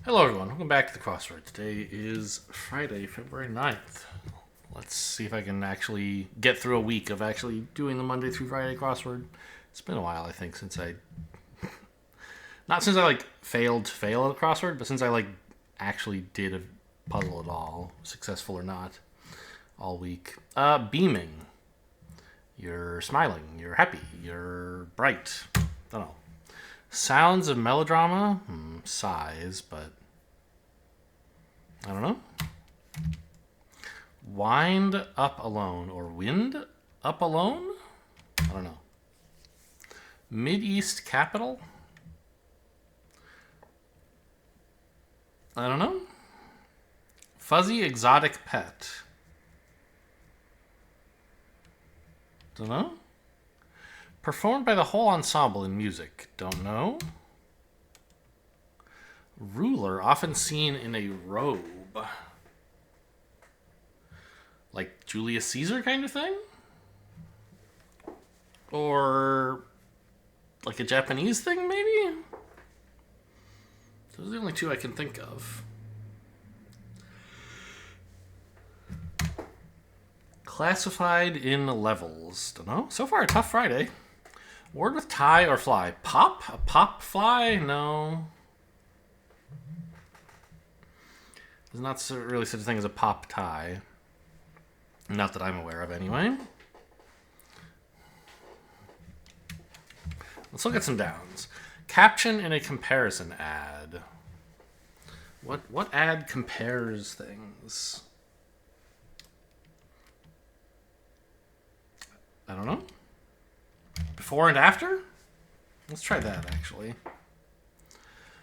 Hello everyone, welcome back to the crossword. Today is Friday, February 9th. Let's see if I can actually get through a week of actually doing the Monday through Friday crossword. It's been a while, I think, since I... Not since I, failed to fail at a crossword, but since I, actually did a puzzle at all, successful or not, all week. Beaming. You're smiling, you're happy, you're bright. Don't know. Sounds of melodrama? Sighs, but... I don't know. Wind up alone, or wind up alone? I don't know. Mid-East capital? I don't know. Fuzzy exotic pet? Don't know. Performed by the whole ensemble in music? Don't know. Ruler, often seen in a robe. Like Julius Caesar kind of thing? Or like a Japanese thing, maybe? Those are the only two I can think of. Classified in levels. Don't know. So far, a tough Friday. Word with tie or fly. Pop? A pop fly? No. There's not really such a thing as a pop tie. Not that I'm aware of, anyway. Let's look at some downs. Caption in a comparison ad. What ad compares things? I don't know. Before and after? Let's try that, actually.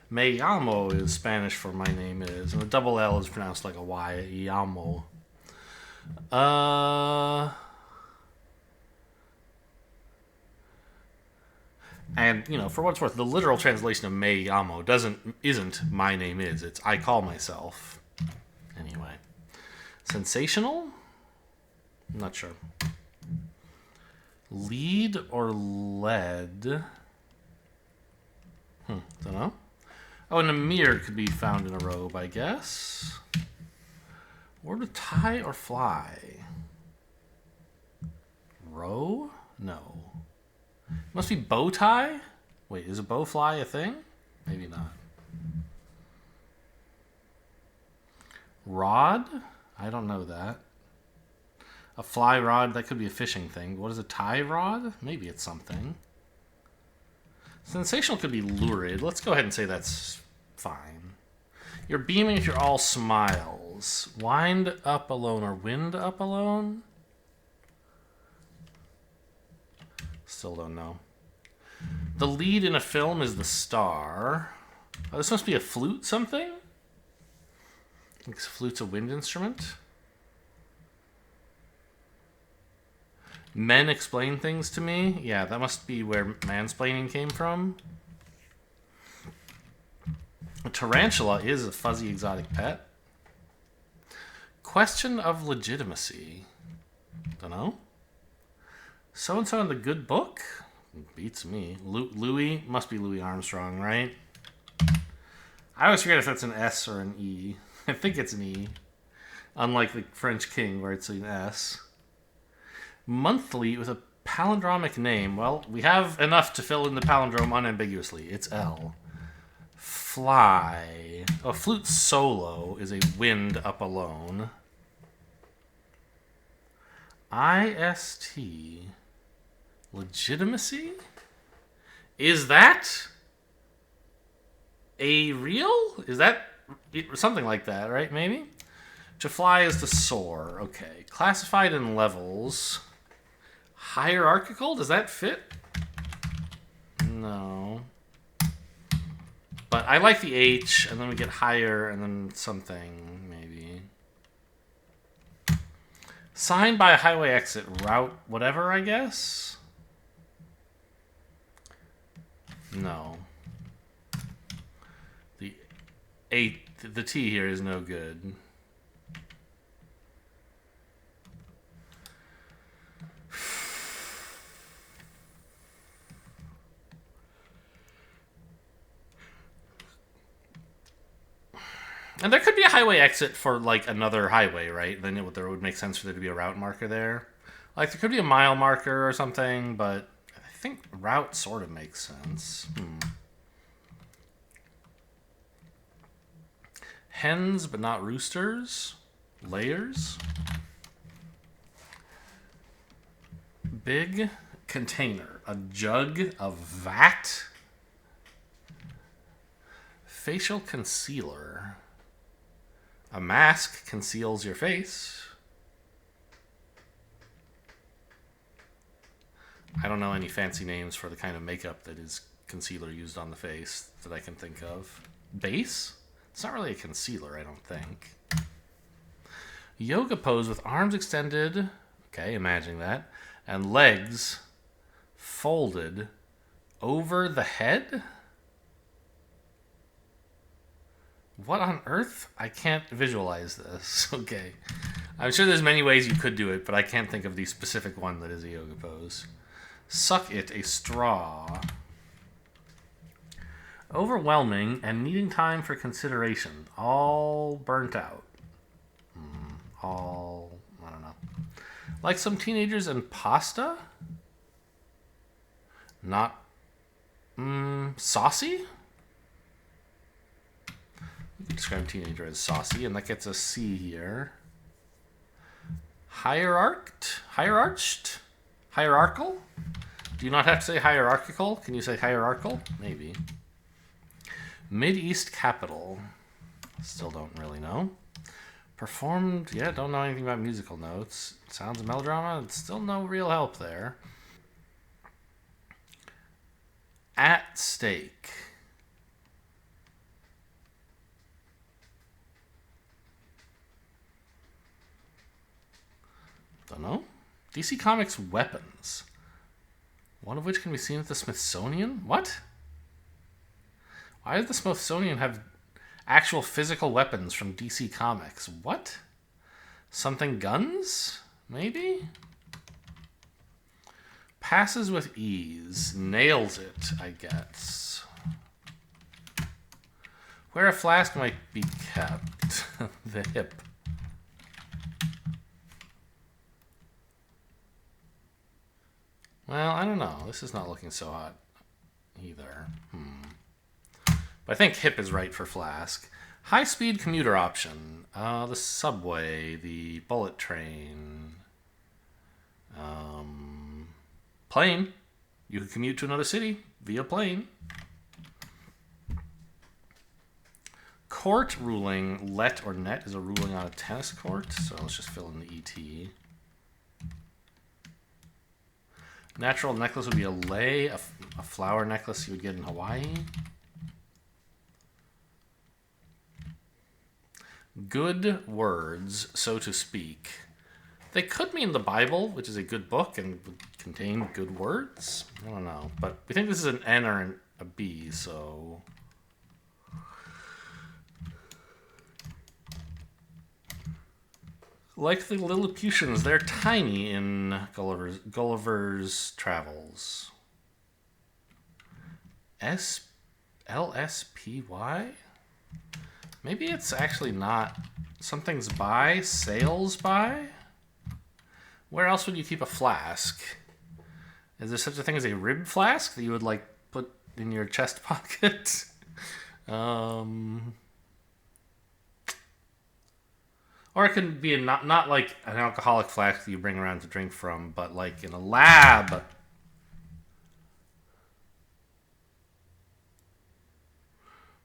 Me llamo is Spanish for my name is, and the double L is pronounced like a Y. Llamo. And for what it's worth, the literal translation of me llamo isn't my name is. It's I call myself. Anyway, sensational? I'm not sure. Lead or lead? Don't know. Oh, and a mirror could be found in a robe, I guess. Word with tie or fly? Row? No. Must be bow tie? Wait, is a bow fly a thing? Maybe not. Rod? I don't know that. A fly rod, that could be a fishing thing. What is a tie rod? Maybe it's something. Sensational could be lurid. Let's go ahead and say that's fine. You're beaming if you're all smiles. Wind up alone or wind up alone? Still don't know. The lead in a film is the star. Oh, this must be a flute something? I think flute's a wind instrument. Men explain things to me. Yeah, that must be where mansplaining came from. A tarantula is a fuzzy exotic pet. Question of legitimacy. Dunno. So-and-so in the good book? Beats me. Louis? Must be Louis Armstrong, right? I always forget if that's an S or an E. I think it's an E. Unlike the French king where it's an S. Monthly with a palindromic name. Well, we have enough to fill in the palindrome unambiguously. It's L. Fly. A flute solo is a wind up alone. IST. Legitimacy? Is that a real? Is that something like that, right? Maybe? To fly is to soar. Okay. Classified in levels. Hierarchical? Does that fit? No. But I like the H, and then we get higher, and then something, maybe. Signed by a highway exit. Route whatever, I guess? No. The T here is no good. And there could be a highway exit for, like, another highway, right? Then there would make sense for there to be a route marker there. Like, there could be a mile marker or something, but I think route sort of makes sense. Hens, but not roosters. Layers. Big container. A jug, a vat. Facial concealer. A mask conceals your face. I don't know any fancy names for the kind of makeup that is concealer used on the face that I can think of. Base? It's not really a concealer, I don't think. Yoga pose with arms extended. Okay, imagining that. And legs folded over the head? What on earth? I can't visualize this. Okay. I'm sure there's many ways you could do it, but I can't think of the specific one that is a yoga pose. Suck it, a straw. Overwhelming and needing time for consideration. All burnt out. I don't know. Like some teenagers and pasta? Not, saucy? You can describe teenager as saucy, and that gets a C here. Hierarched? Hierarchical? Do you not have to say hierarchical? Can you say hierarchical? Maybe. Mid-East capital. Still don't really know. Performed, yeah, don't know anything about musical notes. Sounds of melodrama, still no real help there. At stake. Don't know. DC Comics weapons. One of which can be seen at the Smithsonian? What? Why does the Smithsonian have actual physical weapons from DC Comics? What? Something guns? Maybe? Passes with ease. Nails it, I guess. Where a flask might be kept. The hip. Well, I don't know. This is not looking so hot either. But I think hip is right for flask. High-speed commuter option. The subway, the bullet train. Plane. You can commute to another city via plane. Court ruling. Let or net is a ruling on a tennis court. So let's just fill in the ET. Natural necklace would be a lei, a flower necklace you would get in Hawaii. Good words, so to speak. They could mean the Bible, which is a good book and would contain good words. I don't know. But we think this is an N or a B, so... Like the Lilliputians, they're tiny in Gulliver's Travels. LSPY? Maybe it's actually not. Something's by, sails by? Where else would you keep a flask? Is there such a thing as a rib flask that you would like put in your chest pocket? Or it can be not like an alcoholic flask that you bring around to drink from, but like in a lab.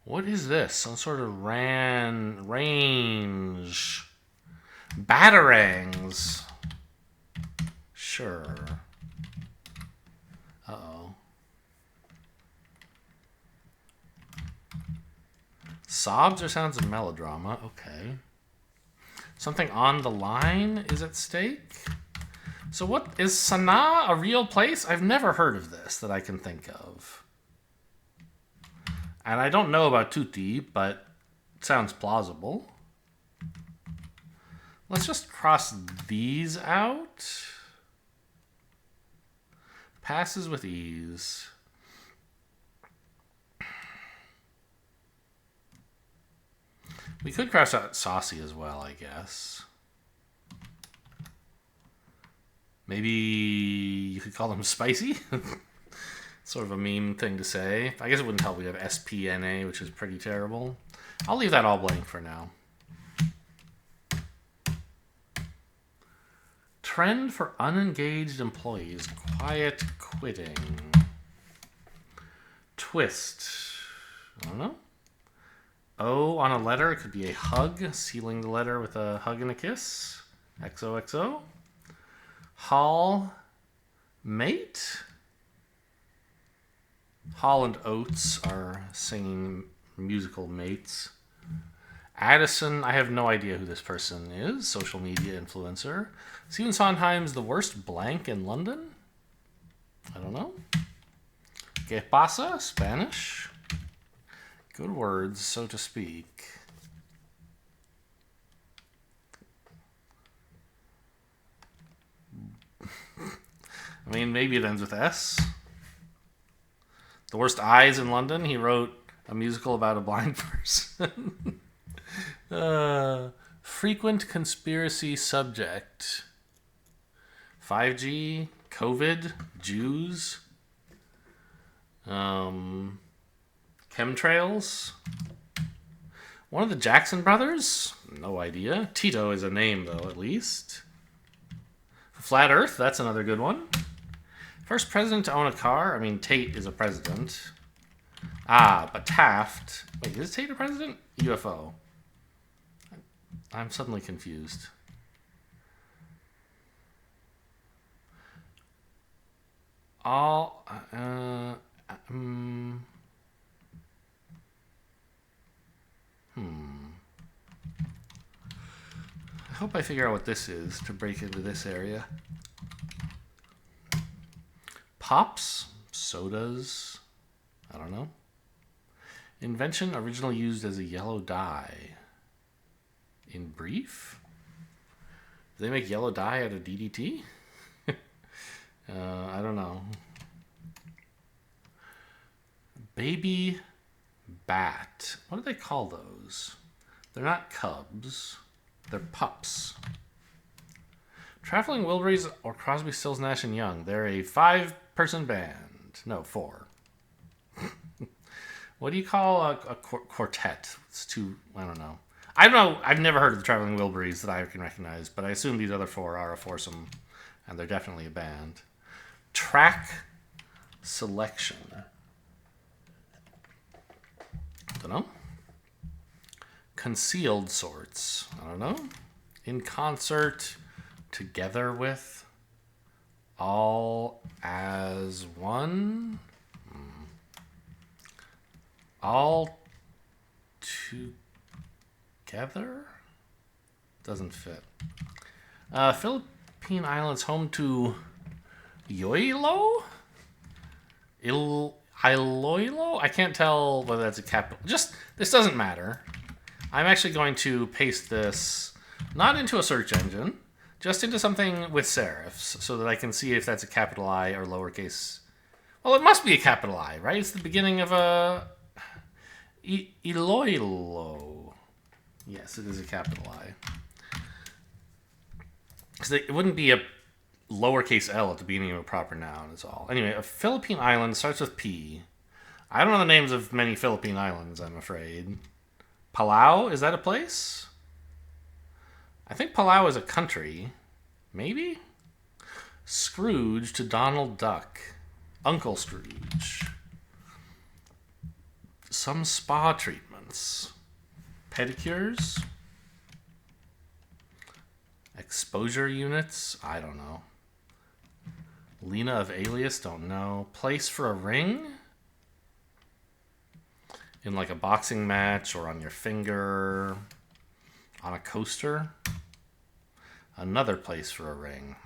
What is this? Some sort of range. Batarangs. Sure. Uh-oh. Sobs or sounds of melodrama? Okay. Something on the line is at stake? So what, is Sanaa a real place? I've never heard of this that I can think of. And I don't know about Tutti, but it sounds plausible. Let's just cross these out. Passes with ease. We could cross out saucy as well, I guess. Maybe you could call them spicy. Sort of a meme thing to say. I guess it wouldn't help. We have SPNA, which is pretty terrible. I'll leave that all blank for now. Trend for unengaged employees. Quiet quitting. Twist. I don't know. O on a letter. It could be a hug. Sealing the letter with a hug and a kiss. XOXO. Hall. Mate. Hall and Oates are singing musical mates. Addison, I have no idea who this person is. Social media influencer. Stephen Sondheim's The Worst Blank in London? I don't know. Que pasa? Spanish. Good words, so to speak. I mean, maybe it ends with S. The Worst Eyes in London. He wrote a musical about a blind person. Frequent conspiracy subject. 5G, COVID, Jews, chemtrails. One of the Jackson brothers? No idea. Tito is a name, though, at least. Flat Earth, that's another good one. First president to own a car? I mean, Tate is a president. Ah, but Taft... Wait, is Tate a president? UFO. I'm suddenly confused. All... I hope I figure out what this is to break into this area. Pops, sodas, I don't know. Invention originally used as a yellow dye. In brief? Do they make yellow dye out of DDT? I don't know. Baby bat. What do they call those? They're not cubs. They're pups. Traveling Wilburys or Crosby, Stills, Nash and Young. They're a 5-person band. No, 4. What do you call a quartet? It's too... I don't know. I don't know. I've never heard of the Traveling Wilburys that I can recognize, but I assume these other 4 are a foursome, and they're definitely a band. Track selection. Don't know. Concealed sorts. I don't know. In concert, together with, all as one. All together? Doesn't fit. Philippine Islands home to Iloilo? Iloilo? I can't tell whether that's a capital. Just, this doesn't matter. I'm actually going to paste this, not into a search engine, just into something with serifs, so that I can see if that's a capital I or lowercase. Well, it must be a capital I, right? It's the beginning of a... Iloilo. Yes, it is a capital I. Because it wouldn't be a lowercase L at the beginning of a proper noun is all. Anyway, a Philippine island starts with P. I don't know the names of many Philippine islands, I'm afraid. Palau, is that a place? I think Palau is a country. Maybe? Scrooge to Donald Duck. Uncle Scrooge. Some spa treatments. Pedicures. Exposure units. I don't know. Lena of Alias. Don't know. Place for a ring. In like a boxing match or on your finger. On a coaster. Another place for a ring.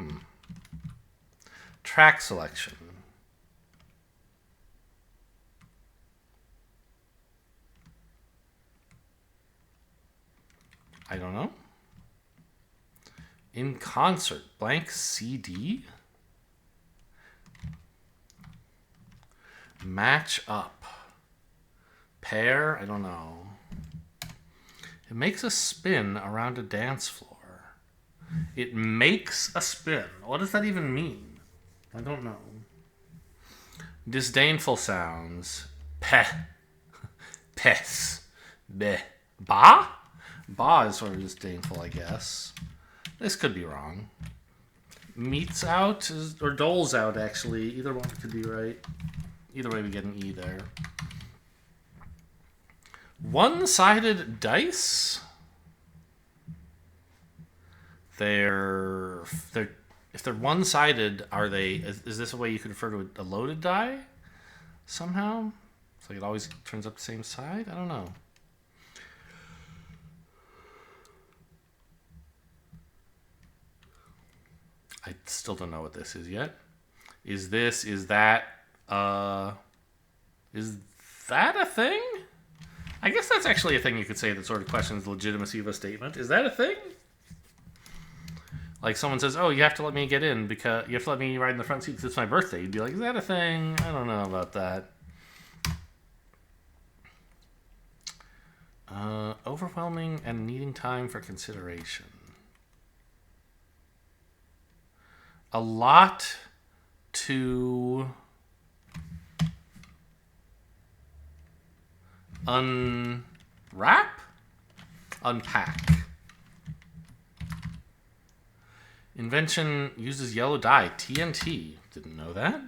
Track selection. I don't know. In concert. Blank CD. Match up. Pair. I don't know. It makes a spin around a dance floor. It makes a spin. What does that even mean? I don't know. Disdainful sounds. Peh. Pes. Beh. Ba? Ba is sort of disdainful, I guess. This could be wrong. Meets out, or doles out, actually. Either one could be right. Either way, we get an E there. One-sided dice? If they're one-sided, are they... Is this a way you could refer to a loaded die? Somehow? It's like it always turns up the same side? I don't know. I still don't know what this is yet. Is that a thing? I guess that's actually a thing you could say that sort of questions the legitimacy of a statement. Is that a thing? Like someone says, oh, you have to let me get in because you have to let me ride in the front seat because it's my birthday. You'd be like, is that a thing? I don't know about that. Overwhelming and needing time for consideration. A lot to unwrap? Unpack. Invention uses yellow dye. TNT. Didn't know that.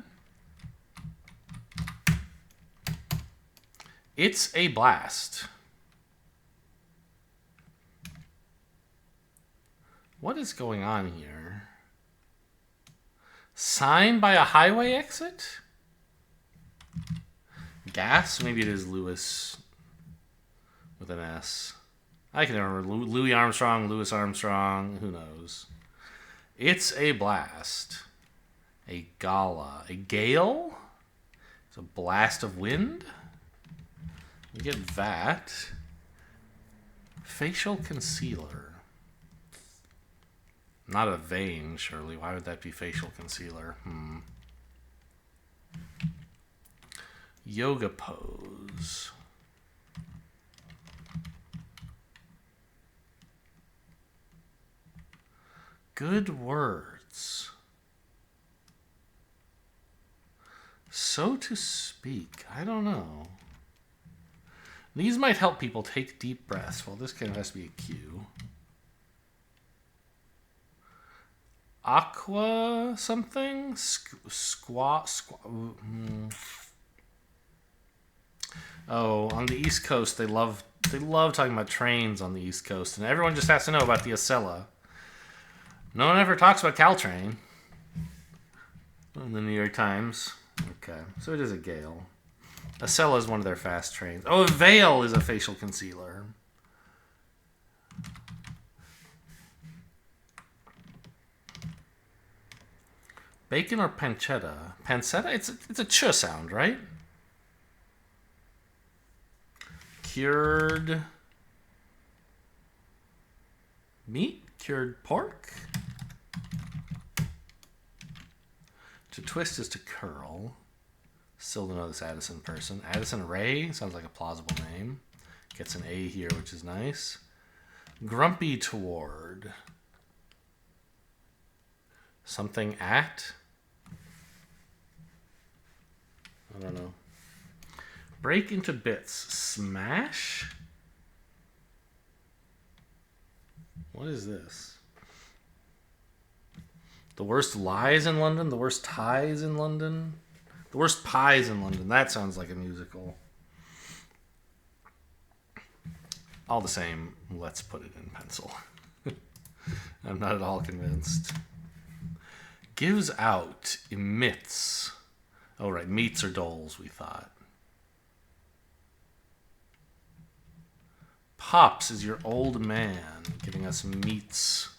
It's a blast. What is going on here? Sign by a highway exit? Gas? Maybe it is Lewis with an S. I can never remember. Louis Armstrong, Louis Armstrong. Who knows? It's a blast. A gala. A gale? It's a blast of wind? We get that. Facial concealer. Not a vein, surely. Why would that be facial concealer? Yoga pose. Good words. So to speak. I don't know. These might help people take deep breaths. Well, this kind of has to be a cue. Aqua something? Oh, on the East Coast, they love talking about trains on the East Coast, and everyone just has to know about the Acela. No one ever talks about Caltrain in the New York Times. Okay, so it is a gale. Acela is one of their fast trains. Oh, a veil is a facial concealer. Bacon or pancetta? Pancetta? It's a ch sound, right? Cured meat? Cured pork? To twist is to curl. Still don't know this Addison person. Addison Ray sounds like a plausible name. Gets an A here, which is nice. Grumpy toward. Something at? I don't know. Break into bits. Smash? What is this? The worst lies in London? The worst ties in London? The worst pies in London. That sounds like a musical. All the same, let's put it in pencil. I'm not at all convinced. Gives out, emits. Oh, right, meats or doles, we thought. Pops is your old man, giving us meats.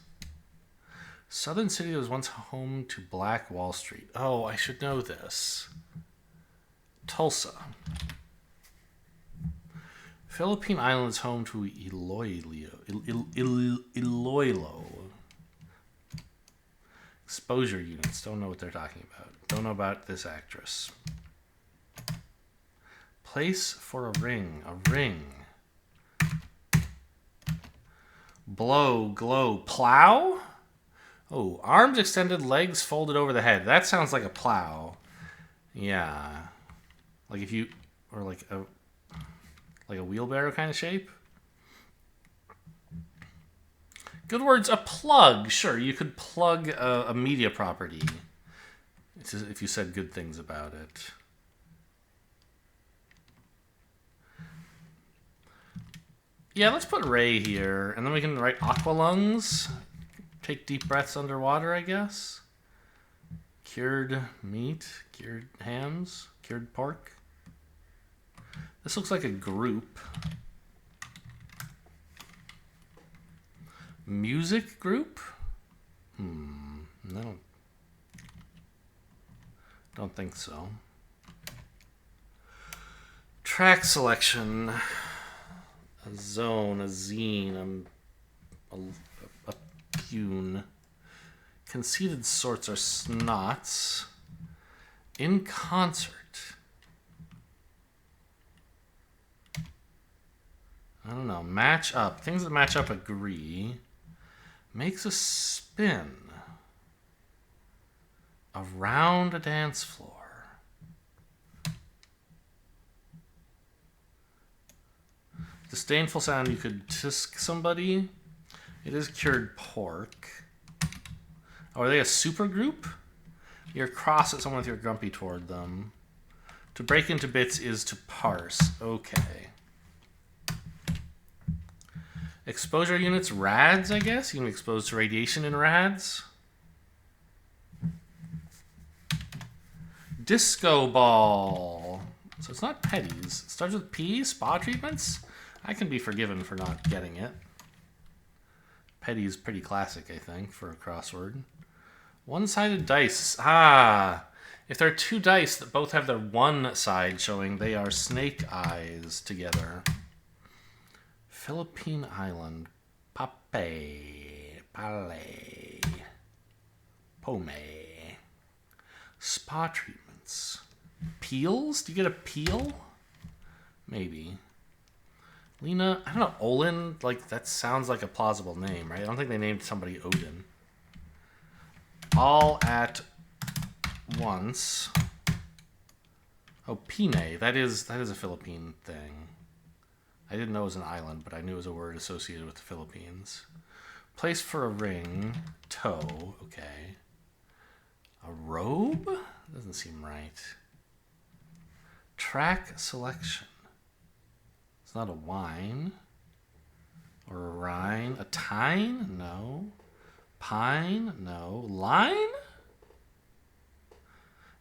Southern City was once home to Black Wall Street. Oh, I should know this. Tulsa. Philippine Islands home to Iloilo. Exposure units. Don't know what they're talking about. Don't know about this actress. Place for a ring. A ring. Blow, glow, plow? Oh, arms extended, legs folded over the head. That sounds like a plow. Yeah. Like if you, or like a wheelbarrow kind of shape. Good words, a plug. Sure, you could plug a media property if you said good things about it. Yeah, let's put Ray here, and then we can write aqua lungs. Take deep breaths underwater, I guess. Cured meat, cured hams, cured pork. This looks like a group. Music group? No. Don't think so. Track selection. A zone, a zine, a pune. Conceited sorts are snots. In concert. I don't know. Match up. Things that match up agree. Makes a spin. Around a dance floor. Disdainful sound, you could tisk somebody. It is cured pork. Oh, are they a super group? You're cross at someone if you're grumpy toward them. To break into bits is to parse. Okay. Exposure units, rads, I guess? You can be exposed to radiation in rads. Disco ball. So it's not petties. It starts with P, spa treatments? I can be forgiven for not getting it. Petty is pretty classic, I think, for a crossword. One-sided dice. Ah! If there are two dice that both have their one side showing, they are snake eyes together. Philippine Island. Pape. Pale. Pome. Spa treatments. Peels? Do you get a peel? Maybe. Lena, I don't know, Olin, like, that sounds like a plausible name, right? I don't think they named somebody Odin. All at once. Oh, Pine, that is a Philippine thing. I didn't know it was an island, but I knew it was a word associated with the Philippines. Place for a ring. Toe, okay. A robe? Doesn't seem right. Track selection. It's not a wine. Or a rhine. A tine? No. Pine? No. Line?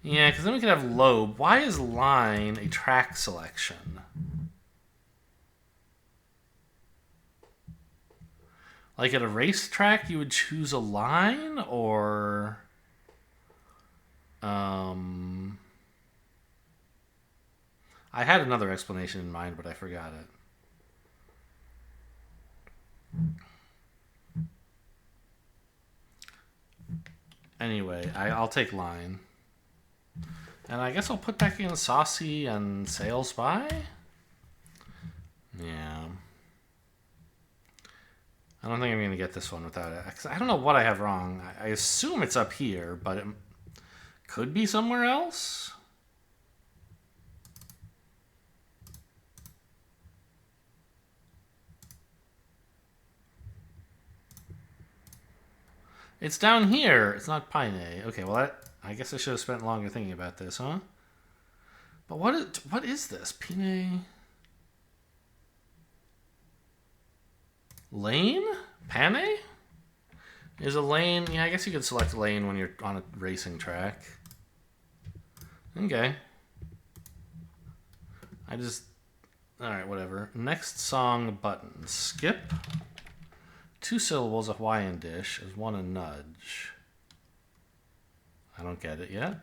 Yeah, because then we could have lobe. Why is line a track selection? Like at a racetrack, you would choose a line, or... I had another explanation in mind, but I forgot it. Anyway, I'll take line. And I guess I'll put back in saucy and sales by? Yeah. I don't think I'm going to get this one without it. 'Cause I don't know what I have wrong. I assume it's up here, but it could be somewhere else. It's down here. It's not Pine. Okay, well, I guess I should have spent longer thinking about this, huh? But what is this? Pine? Lane? Pane? Is a lane... Yeah, I guess you could select lane when you're on a racing track. Okay. Alright, whatever. Next song button. Skip. 2 syllables, a Hawaiian dish. Is one a nudge? I don't get it yet.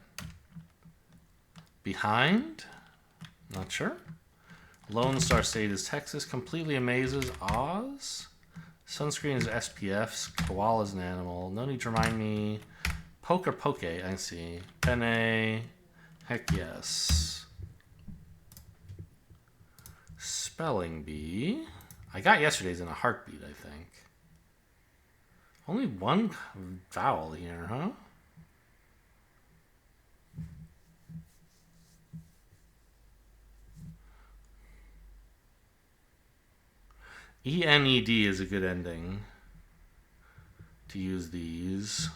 Behind? Not sure. Lone Star State is Texas. Completely amazes Oz. Sunscreen is SPFs. Koala is an animal. No need to remind me. Poke or poke, I see. Penne. Heck yes. Spelling bee. I got yesterday's in a heartbeat, I think. Only one vowel here, huh? ENED is a good ending to use these.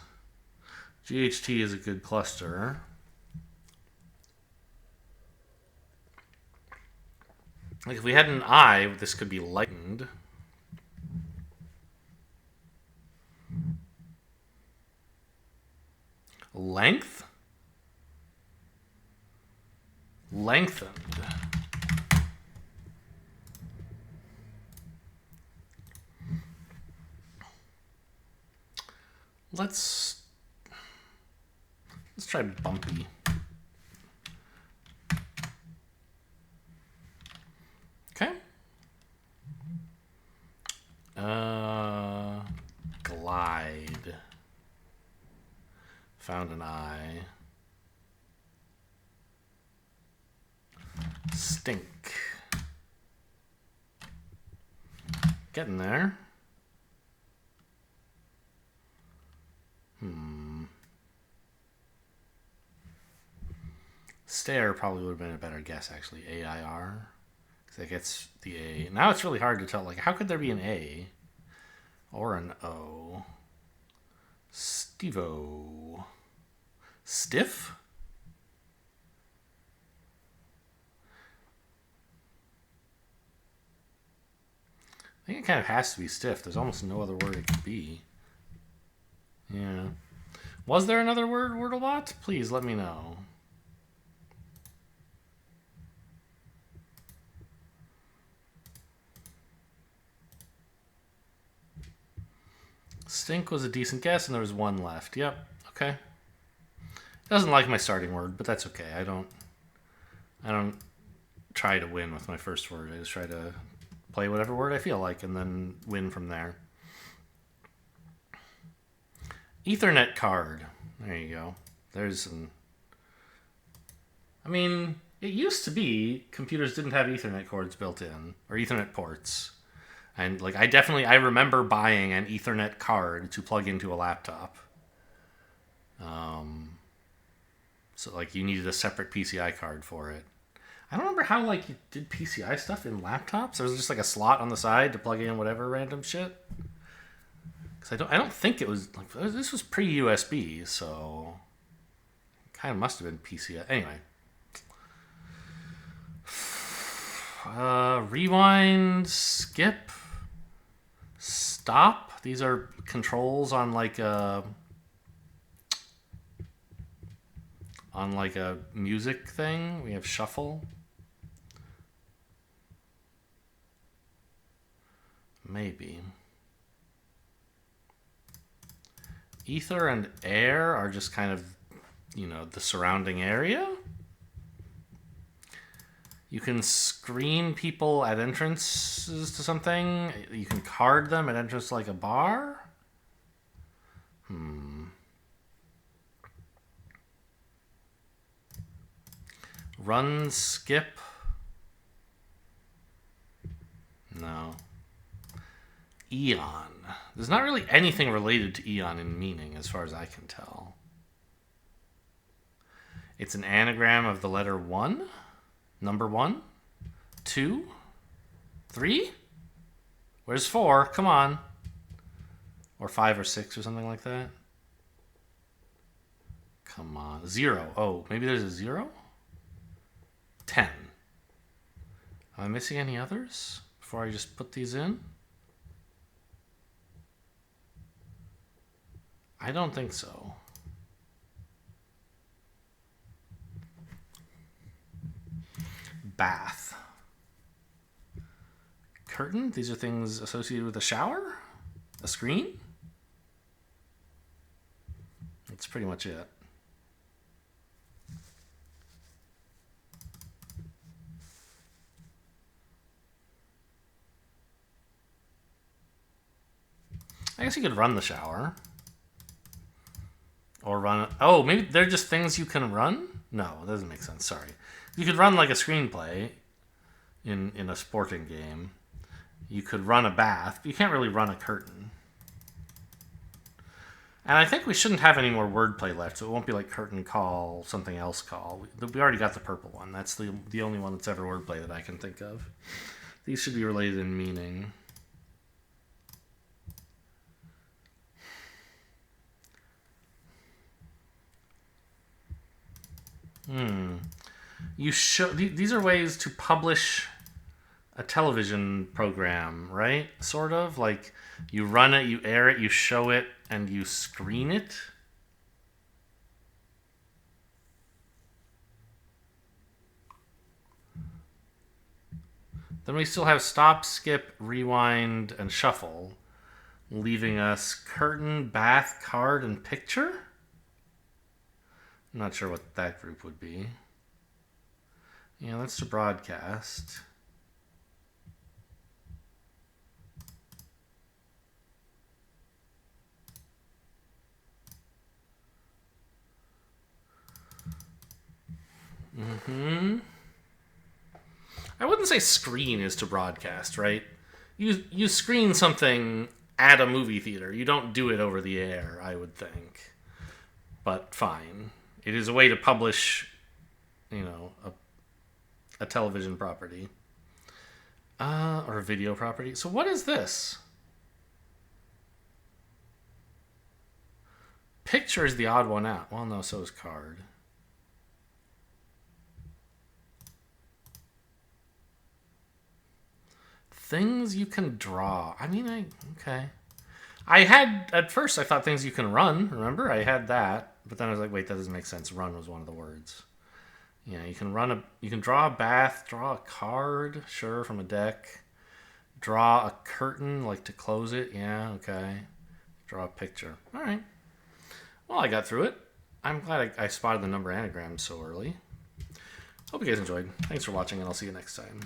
GHT is a good cluster. Like if we had an I, this could be lightened. Length? Lengthened. Let's try bumpy. Okay. Glide. Found an I. Stink. Getting there. Stare probably would have been a better guess, actually. AIR. Because that gets the A. Now it's really hard to tell. Like, how could there be an A? Or an O? Stevo. Stiff? I think it kind of has to be stiff. There's almost no other word it could be. Yeah. Was there another word, Wordlebot? Please let me know. Stink was a decent guess, and there was one left. Yep. Okay. Doesn't like my starting word, but that's okay. I don't try to win with my first word. I just try to play whatever word I feel like, and then win from there. Ethernet card. There you go. There's some. I mean, it used to be computers didn't have Ethernet cords built in, or Ethernet ports. And like I remember buying an Ethernet card to plug into a laptop. So like you needed a separate PCI card for it. I don't remember how like you did PCI stuff in laptops. There was just like a slot on the side to plug in whatever random shit. Because I don't think it was like this was pre USB, so it kind of must have been PCI. Anyway. Rewind, skip, stop. These are controls on like a music thing. We have shuffle. Maybe. Ether and air are just kind of, the surrounding area. You can screen people at entrances to something. You can card them at entrance like a bar. Run, skip. No. Eon. There's not really anything related to eon in meaning as far as I can tell. It's an anagram of the letter 1. Number 1, 2, 3. Where's 4? Come on. Or 5 or 6 or something like that. Come on. 0. Oh, maybe there's a 0? 10. Am I missing any others before I just put these in? I don't think so. Bath. Curtain. These are things associated with a shower? A screen? That's pretty much it. I guess you could run the shower. Or run... Oh, maybe they're just things you can run? No, that doesn't make sense. Sorry. You could run like a screenplay in a sporting game. You could run a bath, but you can't really run a curtain. And I think we shouldn't have any more wordplay left, so it won't be like curtain call, something else call. We already got the purple one. That's the only one that's ever wordplay that I can think of. These should be related in meaning. These are ways to publish a television program, right? Sort of like you run it, you air it, you show it, and you screen it. Then we still have stop, skip, rewind, and shuffle, leaving us curtain, bath, card, and picture. I'm not sure what that group would be. Yeah, that's to broadcast. I wouldn't say screen is to broadcast, right? You screen something at a movie theater. You don't do it over the air, I would think. But fine. It is a way to publish, a television property. Or a video property. So what is this? Picture is the odd one out. Well, no, so is card. Things you can draw. Okay. At first I thought things you can run. Remember? I had that. But then I was like, wait, that doesn't make sense. Run was one of the words. Yeah, you can draw a bath, draw a card, sure, from a deck. Draw a curtain, like to close it. Yeah, okay. Draw a picture. All right. Well, I got through it. I'm glad I spotted the number anagrams so early. Hope you guys enjoyed. Thanks for watching, and I'll see you next time.